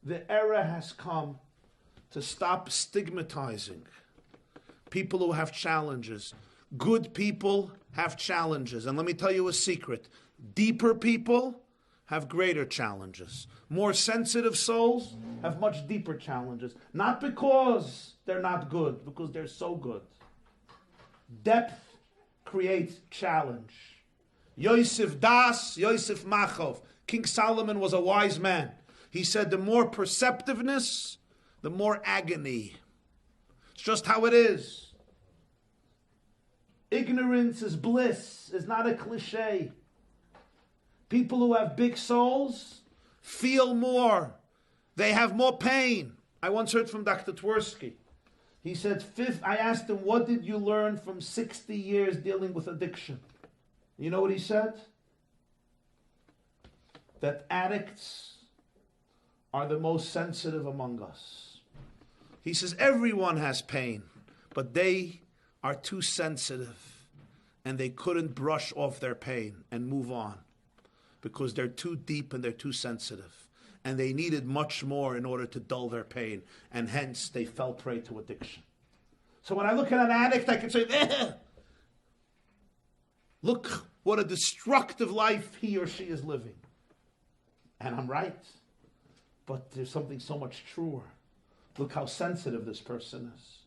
The era has come to stop stigmatizing people who have challenges. Good people have challenges. And let me tell you a secret. Deeper people have greater challenges. More sensitive souls have much deeper challenges. Not because they're not good, because they're so good. Depth creates challenge. Yosef Das, Yosef Machov. King Solomon was a wise man. He said the more perceptiveness, the more agony. It's just how it is. Ignorance is bliss, is not a cliche. People who have big souls feel more. They have more pain. I once heard from Dr. Twersky. He said, I asked him, what did you learn from 60 years dealing with addiction? You know what he said? That addicts are the most sensitive among us. He says, everyone has pain, but they are too sensitive and they couldn't brush off their pain and move on because they're too deep and they're too sensitive. And they needed much more in order to dull their pain, and hence they fell prey to addiction. So when I look at an addict, I can say, look what a destructive life he or she is living. And I'm right. But there's something so much truer. Look how sensitive this person is.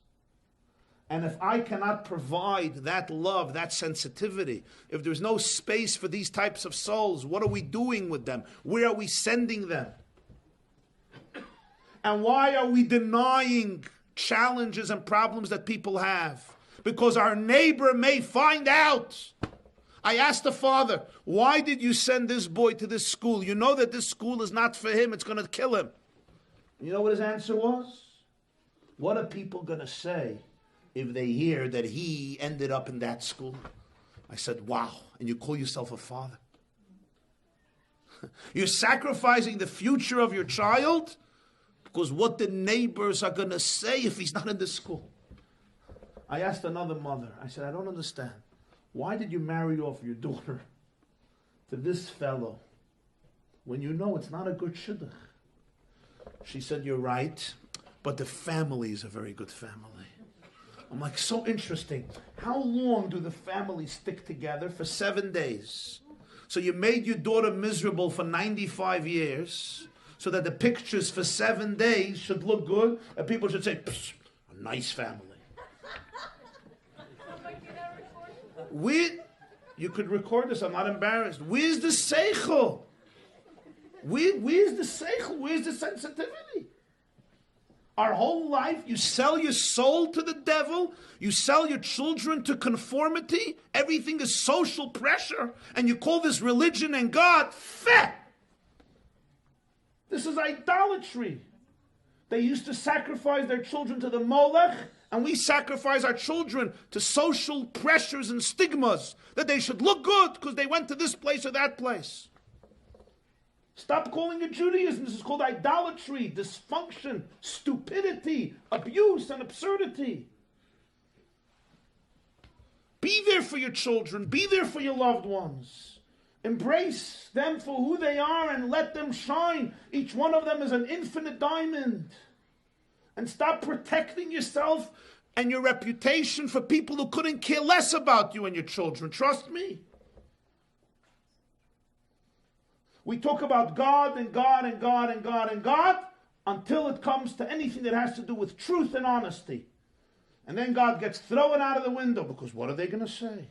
And if I cannot provide that love, that sensitivity, if there's no space for these types of souls, what are we doing with them? Where are we sending them? And why are we denying challenges and problems that people have? Because our neighbor may find out. I asked the father, why did you send this boy to this school? You know that this school is not for him. It's going to kill him. You know what his answer was? What are people going to say if they hear that he ended up in that school? I said, wow. And you call yourself a father? You're sacrificing the future of your child because what the neighbors are going to say if he's not in this school. I asked another mother, I said, I don't understand. Why did you marry off your daughter to this fellow when you know it's not a good shidduch? She said, you're right, but the family is a very good family. I'm like, so interesting. How long do the families stick together? For 7 days. So you made your daughter miserable for 95 years so that the pictures for 7 days should look good and people should say, a nice family. You could record this, I'm not embarrassed. Where's the seichel? Where's the seichel? Where's the sensitivity? Our whole life, you sell your soul to the devil, you sell your children to conformity, everything is social pressure, and you call this religion and God, feh! This is idolatry. They used to sacrifice their children to the Molech, and we sacrifice our children to social pressures and stigmas that they should look good because they went to this place or that place. Stop calling it Judaism. This is called idolatry, dysfunction, stupidity, abuse, and absurdity. Be there for your children. Be there for your loved ones. Embrace them for who they are and let them shine. Each one of them is an infinite diamond. And stop protecting yourself and your reputation for people who couldn't care less about you and your children. Trust me. We talk about God and God and God and God and God until it comes to anything that has to do with truth and honesty. And then God gets thrown out of the window because what are they going to say?